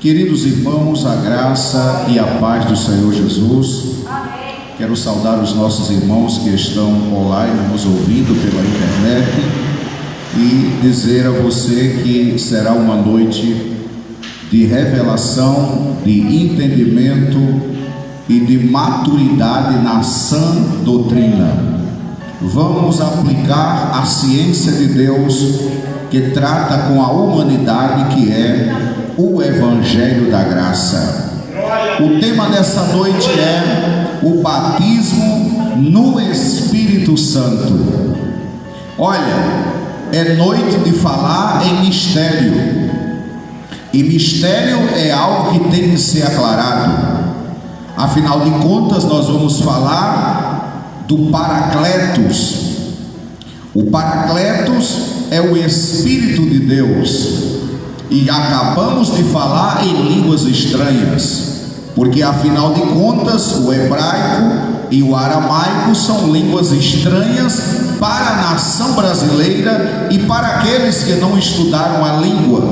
Queridos irmãos, a graça e a paz do Senhor Jesus. Amém. Quero saudar os nossos irmãos que estão online nos ouvindo pela internet e dizer a você que será uma noite de revelação, de entendimento e de maturidade na sã doutrina. Vamos aplicar a ciência de Deus que trata com a humanidade, que é o Evangelho da Graça. O tema dessa noite é o batismo no Espírito Santo. Olha, é noite de falar em mistério. E mistério é algo que tem que ser aclarado. Afinal de contas, nós vamos falar do Paracletos. O Paracletos é o Espírito de Deus. E acabamos de falar em línguas estranhas, porque afinal de contas o hebraico e o aramaico são línguas estranhas para a nação brasileira e para aqueles que não estudaram a língua.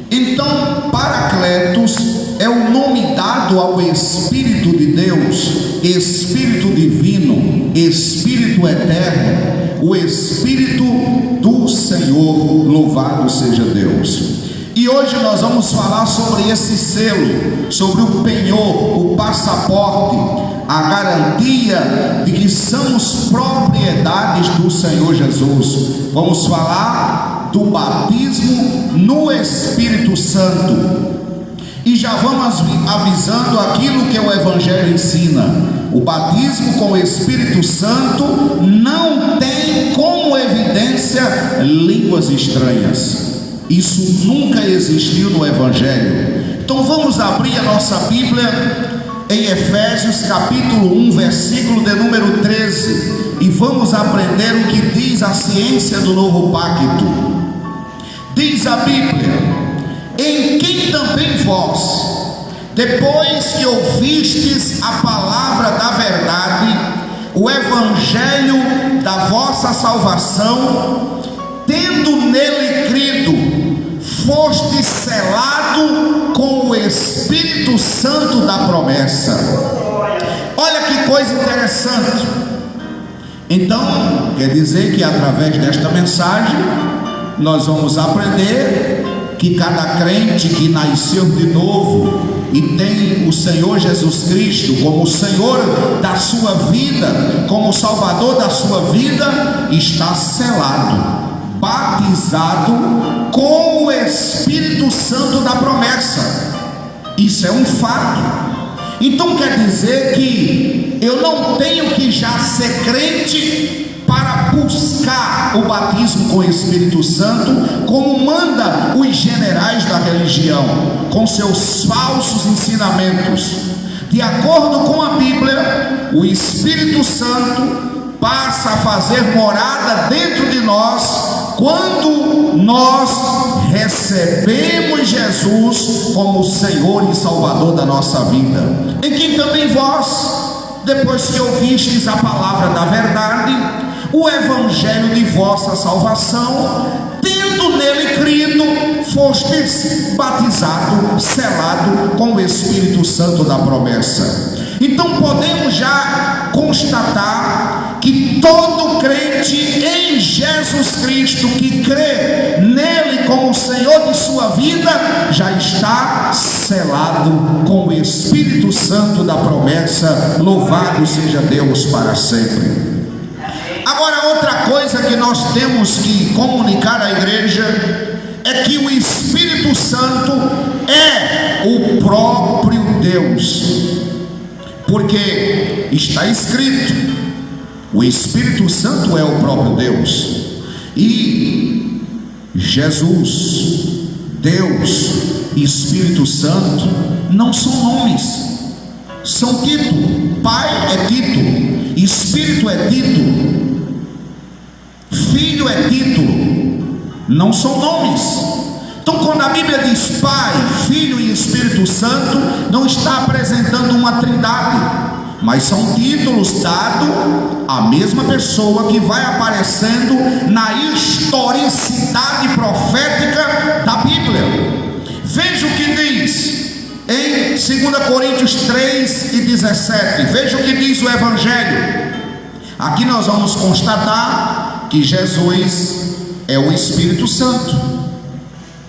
Então, Paracletos é o nome dado ao Espírito de Deus, Espírito divino, Espírito eterno, o Espírito do Senhor. Louvado seja Deus. E hoje nós vamos falar sobre esse selo, sobre o penhor, o passaporte, a garantia de que somos propriedades do Senhor Jesus. Vamos falar do batismo no Espírito Santo. E já vamos avisando aquilo que o Evangelho ensina. O batismo com o Espírito Santo não tem como evidência línguas estranhas. Isso nunca existiu no Evangelho. Então vamos abrir a nossa Bíblia em Efésios capítulo 1, versículo de número 13, e vamos aprender o que diz a ciência do novo pacto. Diz a Bíblia: em quem também vós, depois que ouvistes a palavra da verdade, o evangelho da vossa salvação, tendo nele crido, foste selado com o Espírito Santo da promessa. Olha que coisa interessante. Então, quer dizer que através desta mensagem nós vamos aprender que cada crente que nasceu de novo e tem o Senhor Jesus Cristo como o Senhor da sua vida, como o Salvador da sua vida, está selado, batizado com o Espírito Santo da promessa. Isso é um fato. Então quer dizer que eu não tenho que já ser crente para buscar o batismo com o Espírito Santo, como manda os generais da religião, com seus falsos ensinamentos. De acordo com a Bíblia, o Espírito Santo passa a fazer morada dentro de nós quando nós recebemos Jesus como Senhor e Salvador da nossa vida. Em quem também vós, depois que ouvistes a palavra da verdade, o evangelho de vossa salvação, tendo nele crido, fostes batizado, selado com o Espírito Santo da promessa. Então podemos já constatar que todo crente em Jesus Cristo que crê nele como Senhor de sua vida, já está selado com o Espírito Santo da promessa. Louvado seja Deus para sempre. Agora, outra coisa que nós temos que comunicar à igreja é que o Espírito Santo é o próprio Deus, porque está escrito: o Espírito Santo é o próprio Deus. E Jesus, Deus e Espírito Santo não são nomes, são títulos. Pai é título, Espírito é título, Filho é título, não são nomes. Então, quando a Bíblia diz Pai, Filho e Espírito Santo, não está apresentando uma trindade, mas são títulos dados à mesma pessoa que vai aparecendo na historicidade profética da Bíblia. Veja o que diz em 2 Coríntios 3:17. Veja o que diz o Evangelho. Aqui nós vamos constatar que Jesus é o Espírito Santo.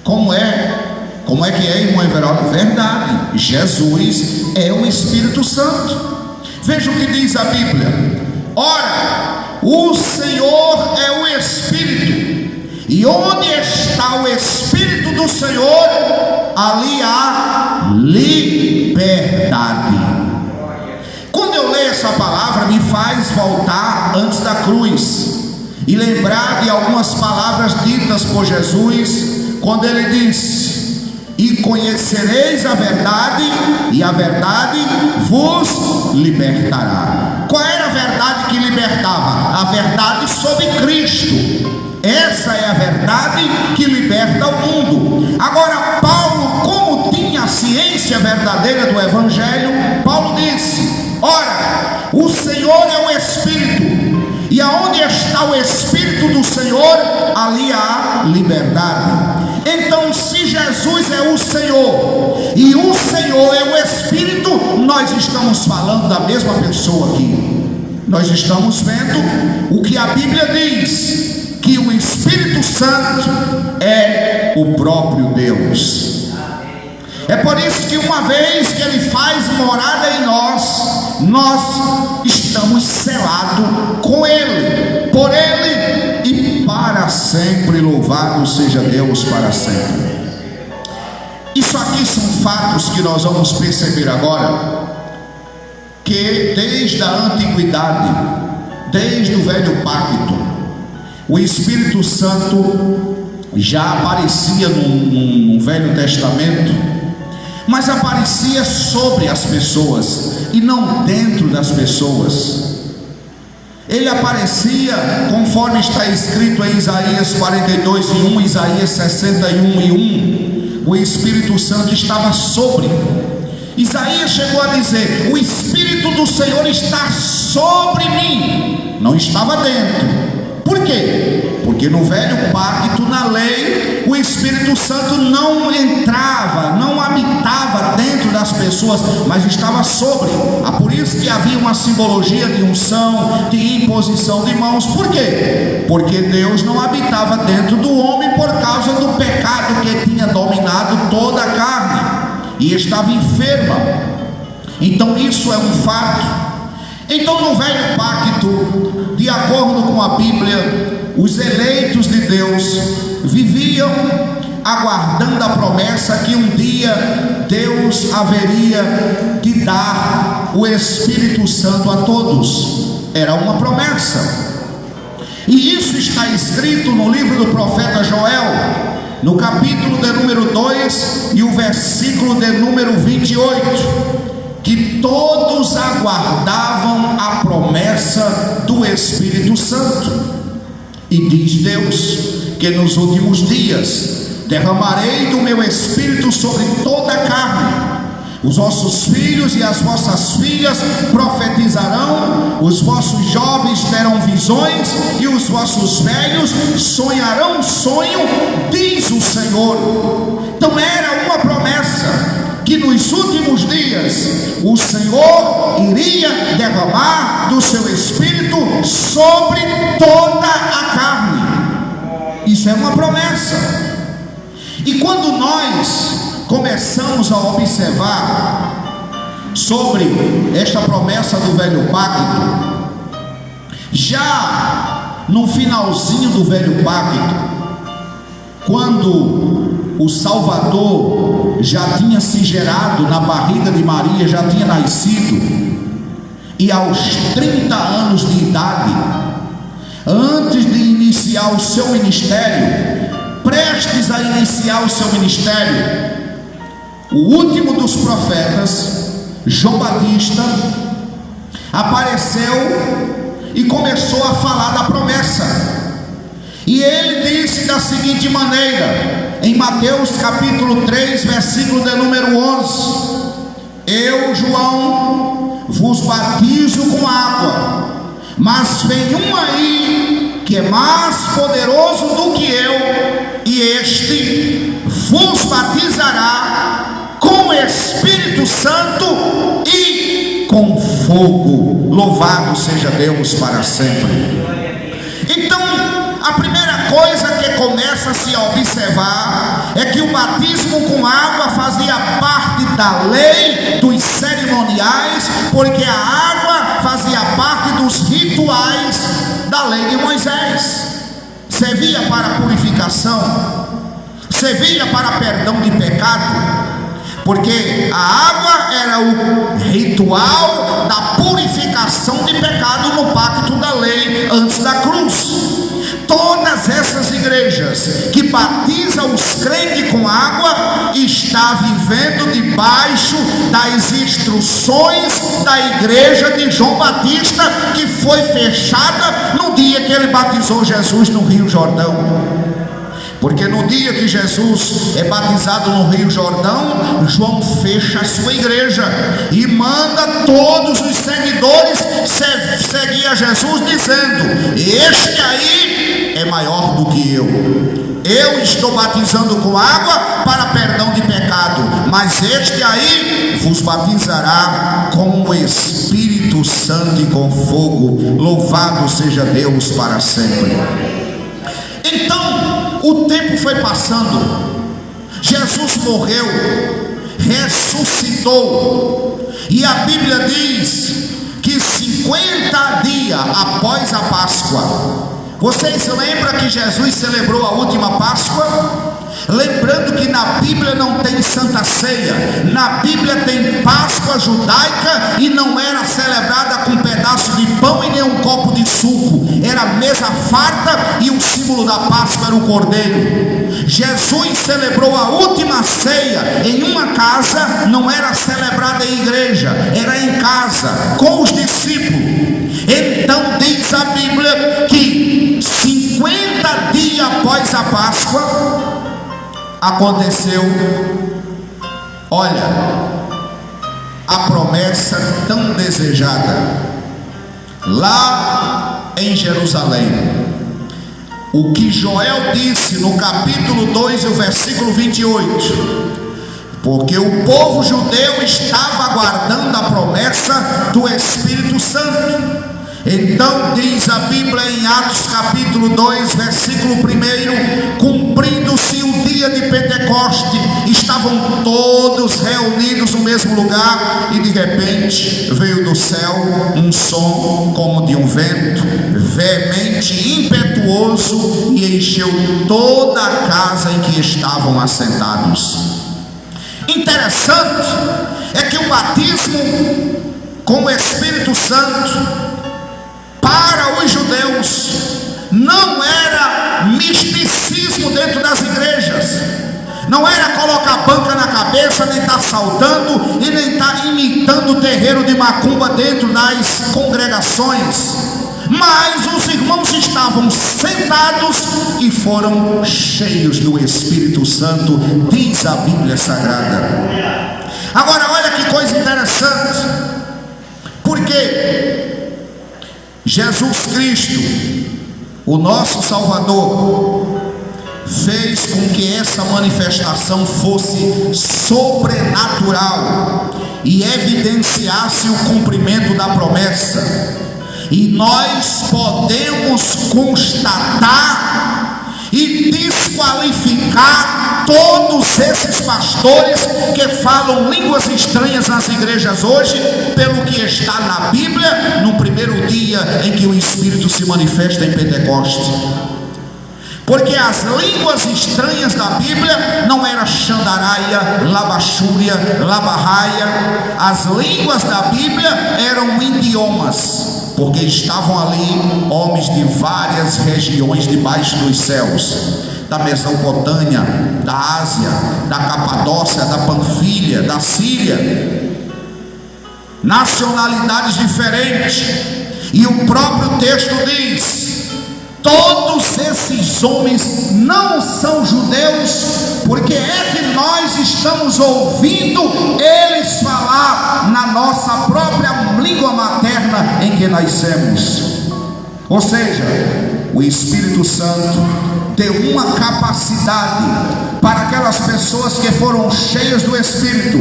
Como é que é, irmão Everaldo? Verdade, Jesus é o Espírito Santo. Veja o que diz a Bíblia. Ora, o Senhor é o Espírito, e onde está o Espírito do Senhor, ali há liberdade. Quando eu leio essa palavra, me faz voltar antes da cruz e lembrar de algumas palavras ditas por Jesus, quando ele disse: e conhecereis a verdade, e a verdade vos libertará. Qual era a verdade que libertava? A verdade sobre Cristo. Essa é a verdade que liberta o mundo. Agora, Paulo, como tinha a ciência verdadeira do Evangelho, Paulo disse: ora, o Senhor é o Espírito, e aonde está o Espírito do Senhor, ali há liberdade. Então, se Jesus é o Senhor e o Senhor é o Espírito, nós estamos falando da mesma pessoa aqui. Nós estamos vendo o que a Bíblia diz, que o Espírito Santo é o próprio Deus. É por isso que uma vez que Ele faz morada em nós, nós estamos selados com Ele, por Ele e para sempre. Louvado seja Deus para sempre. Isso aqui são fatos que nós vamos perceber agora, que desde a antiguidade, desde o velho pacto, o Espírito Santo já aparecia no Velho Testamento, mas aparecia sobre as pessoas e não dentro das pessoas. Ele aparecia conforme está escrito em Isaías 42:1, Isaías 61:1. O Espírito Santo estava sobre. Isaías chegou a dizer: o Espírito do Senhor está sobre mim. Não estava dentro. Por quê? Porque no velho pacto, na lei, o Espírito Santo não entrava, não habitava dentro das pessoas, mas estava sobre. Por isso que havia uma simbologia de unção, de imposição de mãos. Por quê? Porque Deus não habitava dentro do homem por causa do pecado que tinha dominado toda a carne e estava enferma. Então isso é um fato. Então, no velho pacto, de acordo com a Bíblia, os eleitos de Deus viviam aguardando a promessa que um dia Deus haveria de dar o Espírito Santo a todos. Era uma promessa, e isso está escrito no livro do profeta Joel, no capítulo de número 2 e o versículo de número 28, que todos aguardavam a promessa do Espírito Santo. E diz Deus que nos últimos dias derramarei do meu Espírito sobre toda a carne. Os vossos filhos e as vossas filhas profetizarão, os vossos jovens terão visões e os vossos velhos sonharão sonho, diz o Senhor. Então era uma promessa que nos últimos dias o Senhor iria derramar do seu Espírito sobre toda a carne. Isso é uma promessa. E quando nós começamos a observar sobre esta promessa do velho pacto, já no finalzinho do velho pacto, quando o Salvador já tinha se gerado na barriga de Maria, já tinha nascido, e aos 30 anos de idade, antes de iniciar o seu ministério, prestes a iniciar o seu ministério, o último dos profetas, João Batista, apareceu e começou a falar da promessa. E ele disse da seguinte maneira, em Mateus capítulo 3, versículo de número 11: eu, João, vos batizo com água, mas vem um aí que é mais poderoso do que eu, e este vos batizará com o Espírito Santo e com fogo. Louvado seja Deus para sempre. Então, a primeira coisa que começa-se a observar é que o batismo com água fazia parte da lei dos cerimoniais, porque a água fazia parte dos rituais da lei de Moisés. Servia para purificação, servia para perdão de pecado, porque a água era o ritual da purificação de pecado no pacto da lei antes da cruz. Todas essas igrejas que batizam os crentes com água está vivendo debaixo das instruções da igreja de João Batista, que foi fechada no dia que ele batizou Jesus no Rio Jordão. Porque no dia que Jesus é batizado no Rio Jordão, João fecha a sua igreja e manda todos os seguidores seguir a Jesus, dizendo: este aí é maior do que eu estou batizando com água para perdão de pecado, mas este aí vos batizará com o Espírito Santo e com fogo. Louvado seja Deus para sempre. Então, o tempo foi passando, Jesus morreu, ressuscitou, e a Bíblia diz que 50 dias após a Páscoa, vocês lembram que Jesus celebrou a última Páscoa? Lembrando que na Bíblia não tem Santa Ceia, na Bíblia tem Páscoa judaica, e não era celebrada com um pedaço de pão e nem um copo de suco, era mesa farta, e o símbolo da Páscoa era o cordeiro. Jesus celebrou a última ceia em uma casa, não era celebrada em igreja, era em casa, com os discípulos. Então diz a Bíblia que 50 dias após a Páscoa aconteceu, olha, a promessa tão desejada lá em Jerusalém. O que Joel disse no capítulo 2, o versículo 28, porque o povo judeu estava aguardando a promessa do Espírito Santo. Então diz a Bíblia em Atos capítulo 2, versículo 1: cumprindo-se o dia de Pentecoste, estavam todos reunidos no mesmo lugar, e de repente veio do céu um som como de um vento veemente, impetuoso, e encheu toda a casa em que estavam assentados. Interessante é que o batismo com o Espírito Santo para os judeus não era misticismo dentro das igrejas, não era colocar banca na cabeça, nem estar saltando e nem estar imitando o terreiro de macumba dentro das congregações, mas os irmãos estavam sentados e foram cheios do Espírito Santo, diz a Bíblia Sagrada. Agora olha que coisa interessante, porque Jesus Cristo, o nosso Salvador, fez com que essa manifestação fosse sobrenatural e evidenciasse o cumprimento da promessa. E nós podemos constatar e desqualificar todos esses pastores que falam línguas estranhas nas igrejas hoje, pelo que está na Bíblia, no primeiro dia em que o Espírito se manifesta em Pentecoste. Porque as línguas estranhas da Bíblia não era xandaraia, labachúria, labarraia. As línguas da Bíblia eram idiomas, porque estavam ali homens de várias regiões debaixo dos céus, da Mesopotâmia, da Ásia, da Capadócia, da Panfilha, da Síria, nacionalidades diferentes. E o próprio texto diz: todos esses homens não são judeus, porque é que nós estamos ouvindo eles falar na nossa própria língua materna em que nascemos. Ou seja, o Espírito Santo deu uma capacidade para aquelas pessoas que foram cheias do Espírito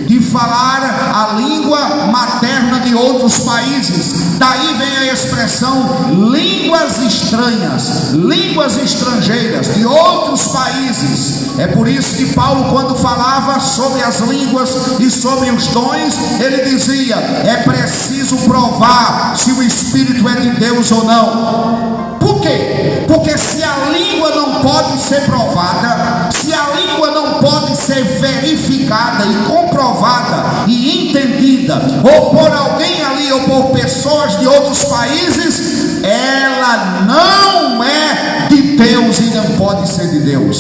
de falar a língua materna de outros países. Daí vem a expressão línguas estranhas, línguas estrangeiras de outros países. É por isso que Paulo, quando falava sobre as línguas e sobre os dons, ele dizia: é preciso provar se o Espírito é de Deus ou não. Por quê? Porque se a língua não pode ser provada, se a língua não pode ser verificada e comprovada e entendida, ou por alguém ali, ou por pessoas de outros países, ela não é de Deus e não pode ser de Deus.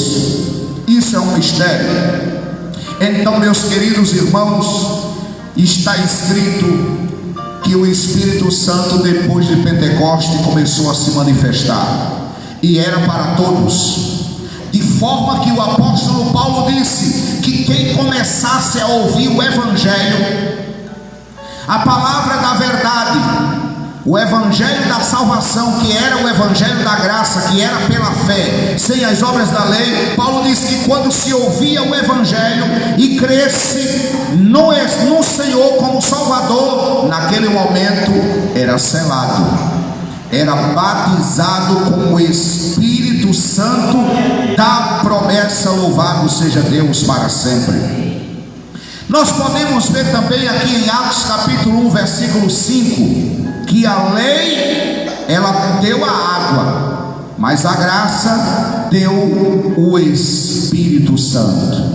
Isso é um mistério. Então, meus queridos irmãos, está escrito que o Espírito Santo, depois de Pentecoste, começou a se manifestar, e era para todos, de forma que o apóstolo Paulo disse que quem começasse a ouvir o Evangelho, a palavra da verdade, o Evangelho da salvação, que era o Evangelho da graça, que era pela fé, sem as obras da lei, Paulo disse que quando se ouvia o Evangelho e cresce no Senhor como Salvador, naquele momento era selado, era batizado com o Espírito Santo da promessa. Louvado seja Deus para sempre. Nós podemos ver também aqui em Atos capítulo 1, versículo 5, que a lei, ela deu a água, mas a graça deu o Espírito Santo.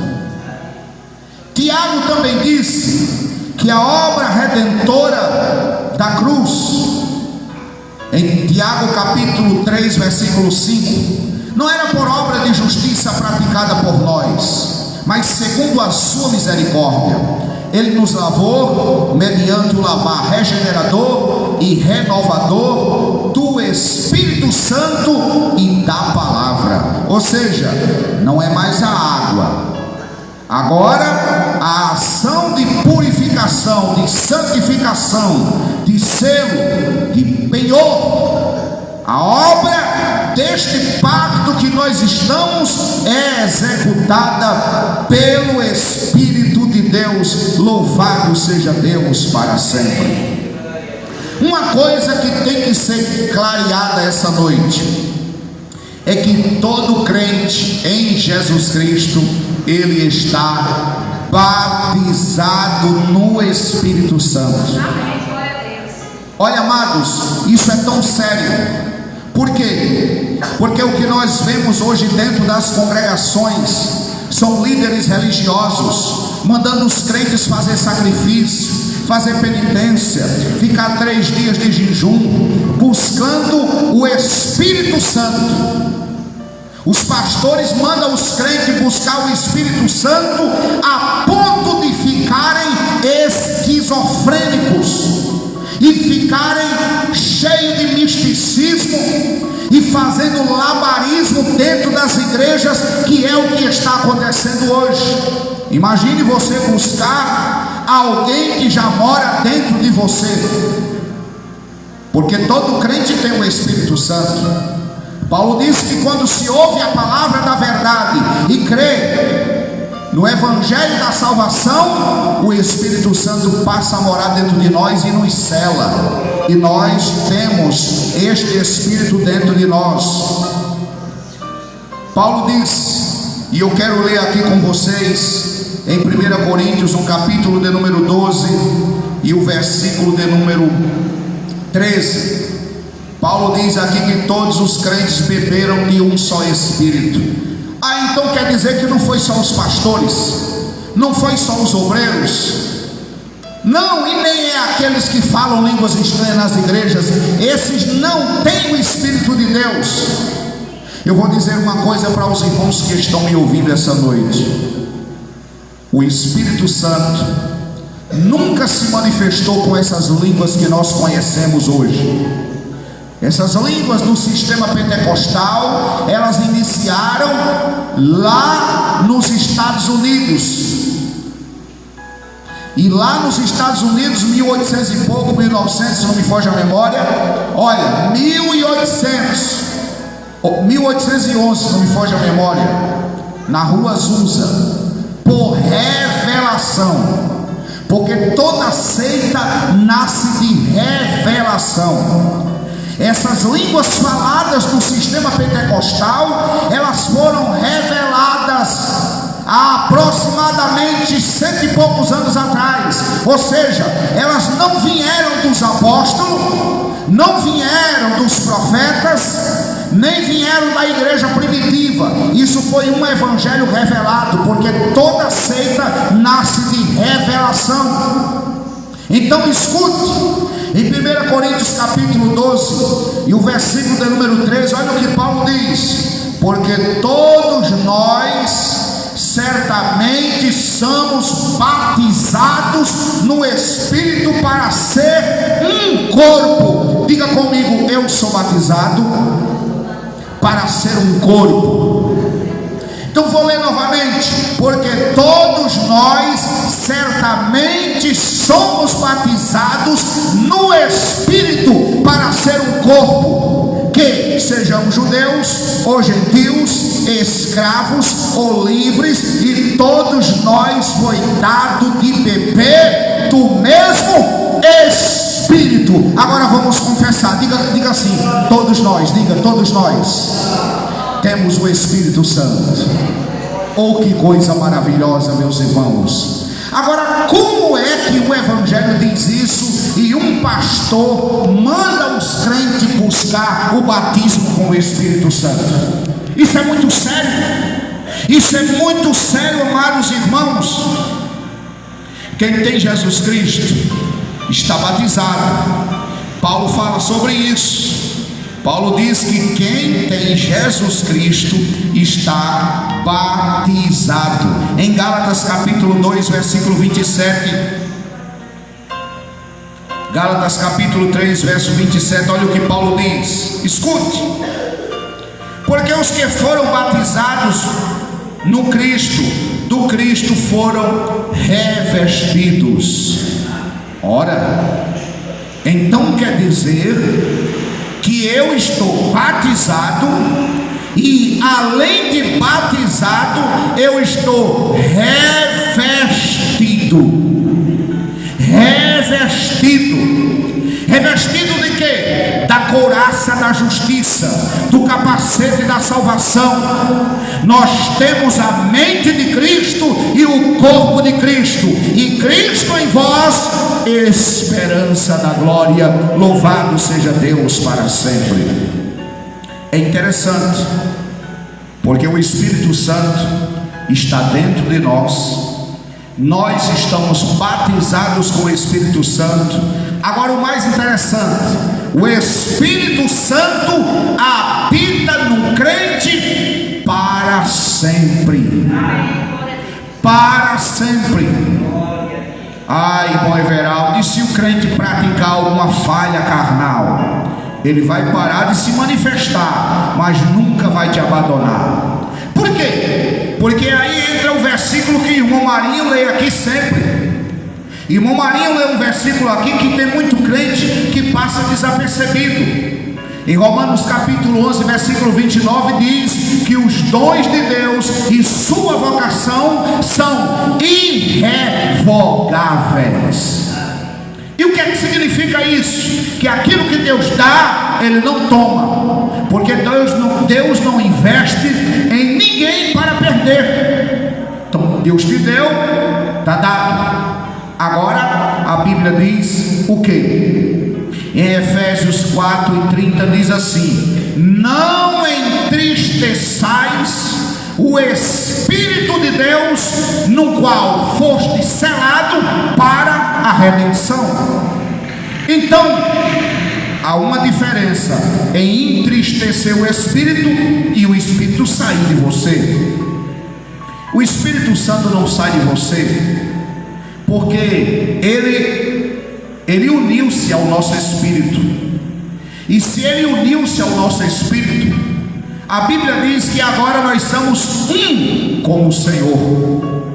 Tiago também disse que a obra redentora da cruz, em Tiago capítulo 3, versículo 5, não era por obra de justiça praticada por nós, mas segundo a sua misericórdia. Ele nos lavou mediante o lavar regenerador e renovador do Espírito Santo e da palavra. Ou seja, não é mais a água, agora a ação de purificação, de santificação, de selo, de penhor. A obra deste pacto que nós estamos é executada pelo Espírito de Deus. Louvado seja Deus para sempre. Uma coisa que tem que ser clareada essa noite é que todo crente em Jesus Cristo, ele está batizado no Espírito Santo. Olha, amados, isso é tão sério. Por quê? Porque o que nós vemos hoje dentro das congregações são líderes religiosos mandando os crentes fazer sacrifício, fazer penitência, ficar 3 dias de jejum, buscando o Espírito Santo. Os pastores mandam os crentes buscar o Espírito Santo a ponto de ficarem esquizofrênicos e ficarem cheios de misticismo e fazendo labarismo dentro das igrejas, que é o que está acontecendo hoje. Imagine você buscar alguém que já mora dentro de você, porque todo crente tem o Espírito Santo. Paulo diz que quando se ouve a palavra da verdade e crê no Evangelho da salvação, o Espírito Santo passa a morar dentro de nós e nos sela, e nós temos este Espírito dentro de nós. Paulo diz, e eu quero ler aqui com vocês em 1 Coríntios, no capítulo de número 12 e o versículo de número 13. Paulo diz aqui que todos os crentes beberam de um só Espírito. Então quer dizer que não foi só os pastores, não foi só os obreiros, não, e nem é aqueles que falam línguas estranhas nas igrejas. Esses não têm o Espírito de Deus. Eu vou dizer uma coisa para os irmãos que estão me ouvindo essa noite: o Espírito Santo nunca se manifestou com essas línguas que nós conhecemos hoje. Essas línguas do sistema pentecostal, elas iniciaram lá nos Estados Unidos. E lá nos Estados Unidos, 1800 e pouco, 1900, se não me foge a memória, olha, 1800, 1811, não me foge a memória, na rua Azusa, por revelação, porque toda seita nasce de revelação. Essas línguas faladas no sistema pentecostal, elas foram reveladas há aproximadamente 100 e poucos anos atrás. Ou seja, elas não vieram dos apóstolos, não vieram dos profetas, nem vieram da igreja primitiva. Isso foi um evangelho revelado, porque toda seita nasce de revelação. Então escute, em 1 Coríntios capítulo 12 e o versículo de número 13, olha o que Paulo diz: porque todos nós certamente somos batizados no Espírito para ser um corpo. Diga comigo: eu sou batizado para ser um corpo. Então vou ler novamente: porque todos nós certamente somos batizados no Espírito para ser um corpo, que sejamos judeus ou gentios, escravos ou livres, e todos nós foi dado de beber do mesmo Espírito. Agora vamos confessar, diga assim, todos nós, diga, todos nós temos o Espírito Santo. Oh, que coisa maravilhosa, meus irmãos. Agora, como é que o Evangelho diz isso e um pastor manda os crentes buscar o batismo com o Espírito Santo? Isso é muito sério. Isso é muito sério, amados irmãos. Quem tem Jesus Cristo está batizado. Paulo fala sobre isso. Paulo diz que quem tem Jesus Cristo está batizado. Em Gálatas capítulo 2, versículo 27. Gálatas capítulo 3, verso 27, olha o que Paulo diz. Escute: porque os que foram batizados no Cristo, do Cristo foram revestidos. Ora, então quer dizer que eu estou batizado, e além de batizado, eu estou revestido de quê? Da couraça da justiça, do capacete da salvação. Nós temos a mente de Cristo e o corpo de Cristo, e Cristo em vós, esperança da glória. Louvado seja Deus para sempre. É interessante, porque o Espírito Santo está dentro de nós. Nós estamos batizados com o Espírito Santo. Agora o mais interessante: o Espírito Santo habita no crente para sempre. Para sempre. Ai, irmão Everaldo, e se o crente praticar alguma falha carnal? Ele vai parar de se manifestar, mas nunca vai te abandonar. Por quê? Porque aí entra o versículo que o irmão Marinho lê aqui sempre. Irmão Marinho lê um versículo aqui que tem muito crente que passa desapercebido. Em Romanos capítulo 11, versículo 29 diz que os dons de Deus e sua vocação são irrevogáveis. E o que é que significa isso? Que aquilo que Deus dá, Ele não toma, porque Deus não investe em ninguém para perder. Então Deus te deu, está dado. Agora a Bíblia diz o que? Em Efésios 4:30 diz assim: não entristeçais o Espírito de Deus, no qual foste selado para a redenção. Então há uma diferença em entristecer o Espírito e o Espírito sair de você. O Espírito Santo não sai de você, porque ele uniu-se ao nosso espírito. E se ele uniu-se ao nosso espírito, a Bíblia diz que agora nós somos um com o Senhor.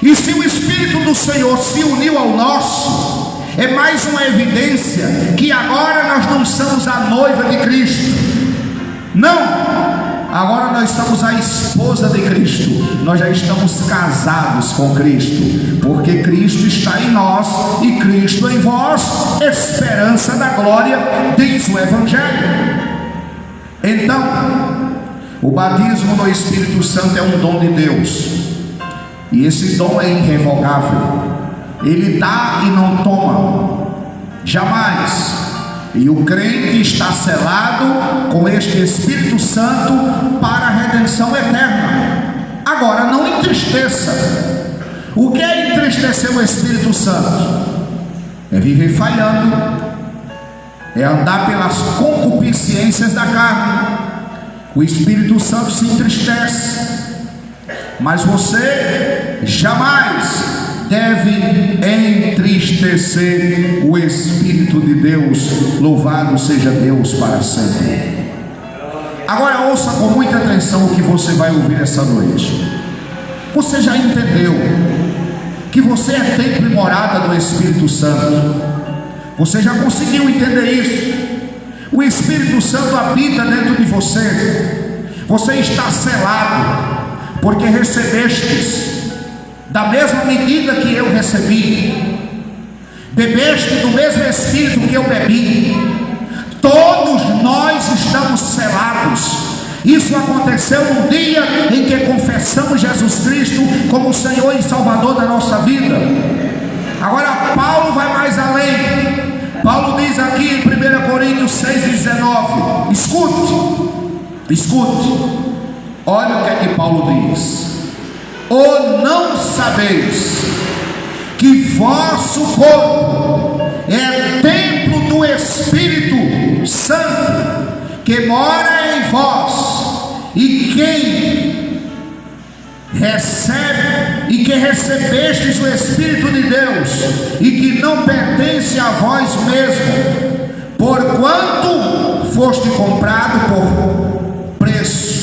E se o Espírito do Senhor se uniu ao nosso, é mais uma evidência que agora nós não somos a noiva de Cristo. Não! Agora nós somos a esposa de Cristo, nós já estamos casados com Cristo, porque Cristo está em nós e Cristo em vós, esperança da glória, diz o Evangelho. Então, o batismo no Espírito Santo é um dom de Deus, e esse dom é irrevogável, ele dá e não toma, jamais. E o crente está selado com este Espírito Santo para a redenção eterna. Agora, não entristeça. O que é entristecer o Espírito Santo? É viver falhando, é andar pelas concupiscências da carne. O Espírito Santo se entristece, mas você jamais deve entristecer o Espírito de Deus. Louvado seja Deus para sempre. Agora ouça com muita atenção o que você vai ouvir essa noite. Você já entendeu que você é templo e morada do Espírito Santo? Você já conseguiu entender isso? O Espírito Santo habita dentro de você. Você está selado, porque recebestes da mesma medida que eu recebi, bebeste do mesmo Espírito que eu bebi. Todos nós estamos selados. Isso aconteceu no dia em que confessamos Jesus Cristo como Senhor e Salvador da nossa vida. Agora Paulo vai mais além. Paulo diz aqui em 1 Coríntios 6,19, escute, olha o que é que Paulo diz: ou não sabeis que vosso corpo é templo do Espírito Santo que mora em vós, e que recebestes o Espírito de Deus, e que não pertence a vós mesmo, porquanto foste comprado por preço.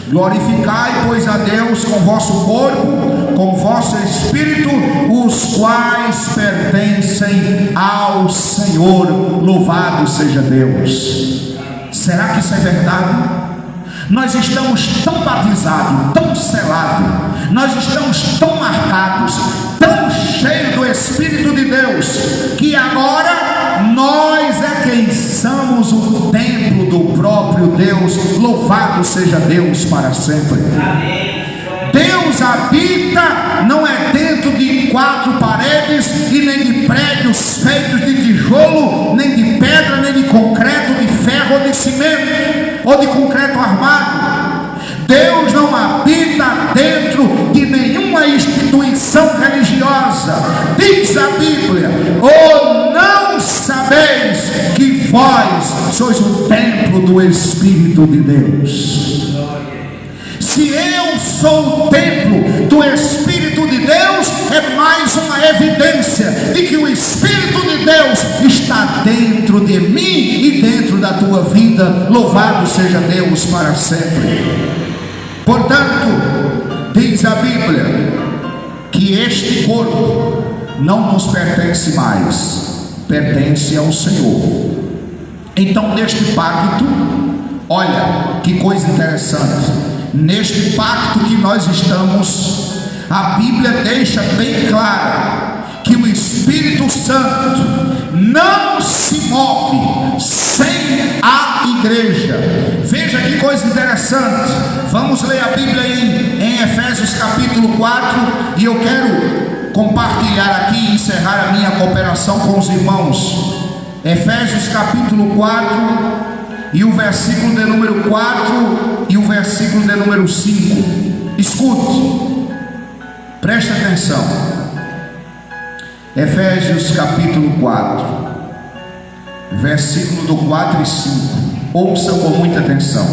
Glorificai, pois, a Deus com vosso corpo, com vosso espírito, os quais pertencem ao Senhor. Louvado seja Deus. Será que isso é verdade? Nós estamos tão batizados, tão selados, nós estamos tão marcados, tão cheios do Espírito de Deus, que agora nós é quem somos o templo do próprio Deus. Louvado seja Deus para sempre. Deus habita não é dentro de quatro paredes e nem de prédios feitos de tijolo, nem de pedra, nem de concreto, de ferro ou de cimento ou de concreto armado. Deus não habita dentro de nenhuma instituição religiosa. Diz a Bíblia: ou não sabeis que vós sois o templo do Espírito de Deus? Se eu sou o templo do Espírito de Deus, é mais uma evidência de que o Espírito de Deus está dentro de mim e dentro da tua vida. Louvado seja Deus para sempre. Portanto, diz a Bíblia que este corpo não nos pertence mais, pertence ao Senhor. Então, neste pacto, olha que coisa interessante, neste pacto que nós estamos, a Bíblia deixa bem claro que o Espírito Santo não se move sem a igreja. Veja que coisa interessante. Vamos ler a Bíblia em Efésios capítulo 4, e eu quero compartilhar aqui e encerrar a minha cooperação com os irmãos. Efésios capítulo 4 e o versículo de número 4 e o versículo de número 5. Escute, preste atenção. Efésios capítulo 4, versículo do 4 e 5. Ouça com muita atenção.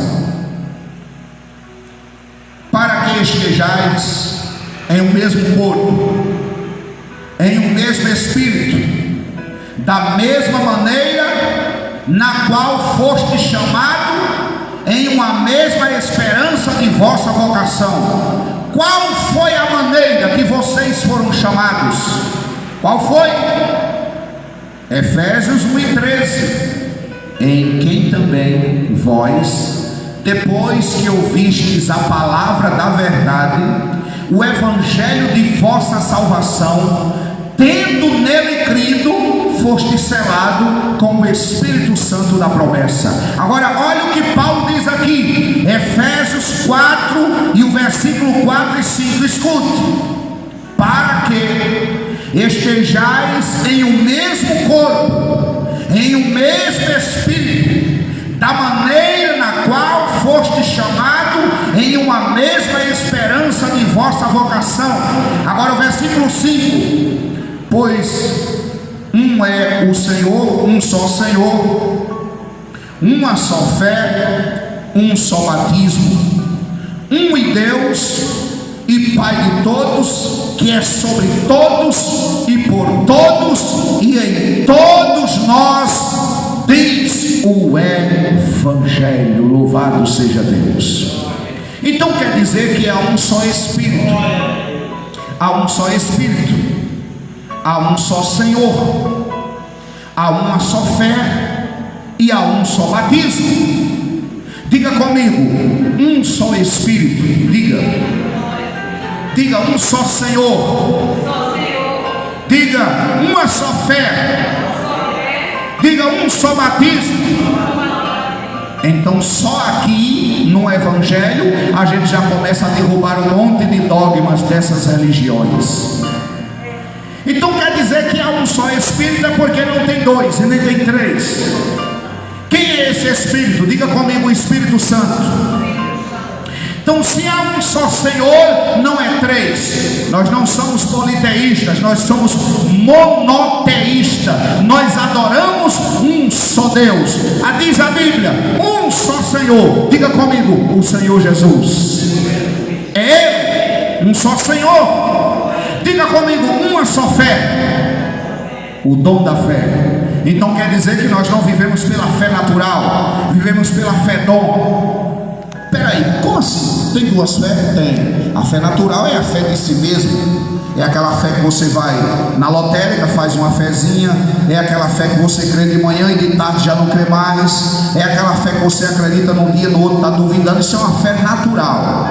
Para que estejais em um mesmo corpo, em um mesmo espírito, da mesma maneira na qual foste chamado, em uma mesma esperança de vossa vocação. Qual foi a maneira que vocês foram chamados? Qual foi? Efésios 1:13. em quem também vós, depois que ouvistes a palavra da verdade, o evangelho de vossa salvação, tendo nele crido, foste selado com o Espírito Santo da promessa. Agora olha o que Paulo diz aqui, Efésios 4 e o versículo 4 e 5, escute: para que estejais em um mesmo corpo, em um mesmo Espírito, da maneira na qual foste chamado, em uma mesma esperança de vossa vocação. Agora o versículo 5: pois um é o Senhor, um só Senhor, uma só fé, um só batismo, um e Deus e Pai de todos, que é sobre todos e por todos e em todos nós, diz o Evangelho. Louvado seja Deus. Então quer dizer que há um só Espírito, há um só Espírito, há um só Senhor, há uma só fé e há um só batismo. Diga comigo: um só Espírito. Diga um só Senhor. Diga uma só fé. Diga um só batismo. Então só aqui no Evangelho a gente já começa a derrubar um monte de dogmas dessas religiões. Então quer dizer que há um só Espírito, é porque não tem dois e nem tem três. Quem é esse Espírito? Diga comigo: o Espírito Santo. Então se há um só Senhor, não é três. Nós não somos politeístas, nós somos monoteístas. Nós adoramos um só Deus. Diz a Bíblia: um só Senhor. Diga comigo: o Senhor Jesus. É Ele, um só Senhor. Diga comigo: uma só fé, o dom da fé. Então quer dizer que nós não vivemos pela fé natural, vivemos pela fé dom. Peraí, como assim? Tem duas fés? Tem. A fé natural é a fé de si mesmo, é aquela fé que você vai na lotérica, faz uma fezinha, é aquela fé que você crê de manhã e de tarde já não crê mais, é aquela fé que você acredita num dia, no outro está duvidando. Isso é uma fé natural.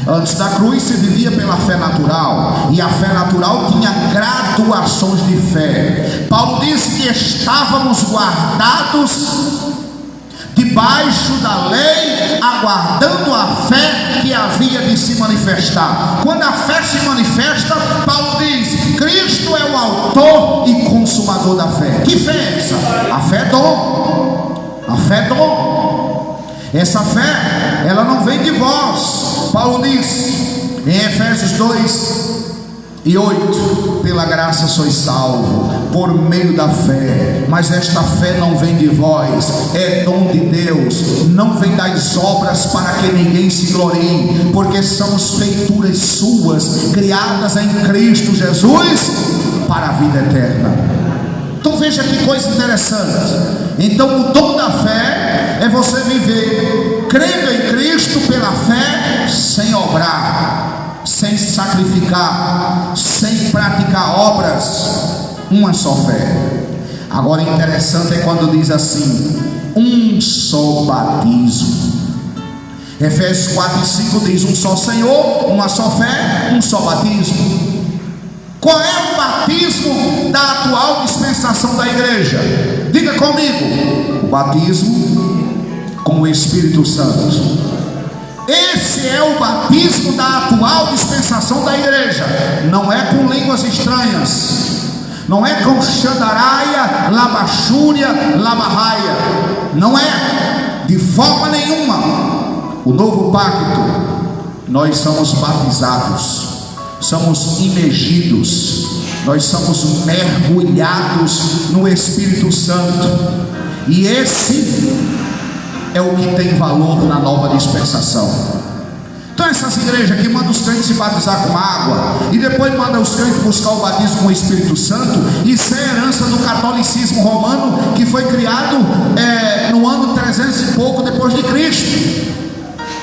Antes da cruz se vivia pela fé natural, e a fé natural tinha graduações de fé. Paulo disse que estávamos guardados debaixo da lei, aguardando a fé que havia de se manifestar. Quando a fé se manifesta, Paulo diz: Cristo é o autor e consumador da fé. Que fé é essa? A fé é dom. A fé é dom. Essa fé, ela não vem de vós. Paulo diz em Efésios 2:8: pela graça sois salvos, por meio da fé, mas esta fé não vem de vós, é dom de Deus, não vem das obras para que ninguém se glorie, porque somos feituras suas, criadas em Cristo Jesus para a vida eterna. Então veja que coisa interessante. Então o dom da fé é você viver crendo em Cristo pela fé, sem obrar, sem sacrificar, sem praticar obras, uma só fé. Agora interessante é quando diz assim: um só batismo. Efésios 4 e 5 diz: um só Senhor, uma só fé, um só batismo. Qual é o batismo da atual dispensação da igreja? Diga comigo: o batismo com o Espírito Santo. Esse é o batismo da atual dispensação da igreja. Não é com línguas estranhas, não é com xandaraia, labachúria, labarraia. Não é, de forma nenhuma. O novo pacto, nós somos batizados, somos imergidos, nós somos mergulhados no Espírito Santo. E esse é o que tem valor na nova dispensação. Então essas igrejas que mandam os crentes se batizar com água e depois mandam os crentes buscar o batismo com o Espírito Santo, isso é herança do catolicismo romano, que foi criado no ano 300 e pouco depois de Cristo.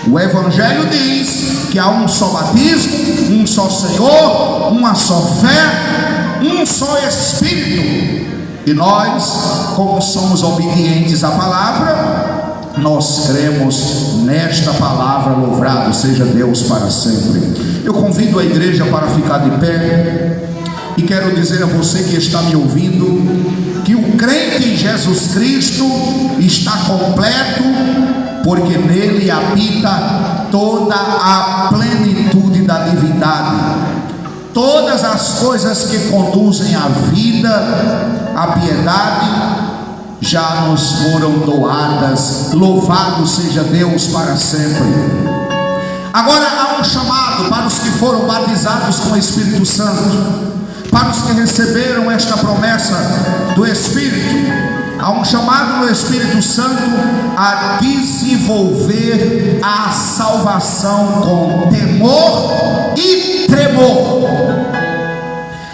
O Evangelho diz que há um só batismo, um só Senhor, uma só fé, um só Espírito. E nós, como somos obedientes à palavra, nós cremos nesta palavra. Louvado seja Deus para sempre. Eu convido a igreja para ficar de pé e quero dizer a você que está me ouvindo que o crente em Jesus Cristo está completo, porque nele habita toda a plenitude da divindade. Todas as coisas que conduzem à vida, à piedade, já nos foram doadas. Louvado seja Deus para sempre. Agora há um chamado para os que foram batizados com o Espírito Santo, para os que receberam esta promessa do Espírito. Há um chamado do Espírito Santo a desenvolver a salvação com temor e tremor,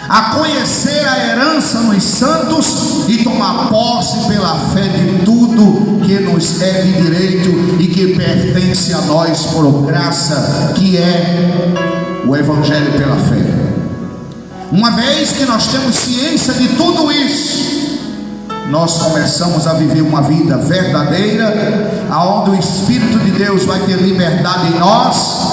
a conhecer a herança nos santos e tomar posse pela fé de tudo que nos é de direito e que pertence a nós por graça, que é o Evangelho pela fé. Uma vez que nós temos ciência de tudo isso, nós começamos a viver uma vida verdadeira, aonde o Espírito de Deus vai ter liberdade em nós.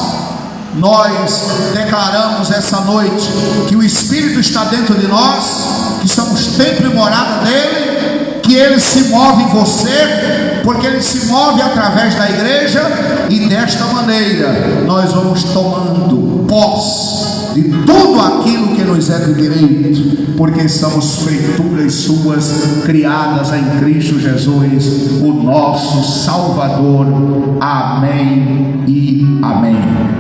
Nós declaramos essa noite que o Espírito está dentro de nós, que somos templo e morada dele, que ele se move em você, porque ele se move através da igreja, e desta maneira nós vamos tomando posse de tudo aquilo que nos é de direito, porque somos feituras suas, criadas em Cristo Jesus, o nosso Salvador. Amém e amém.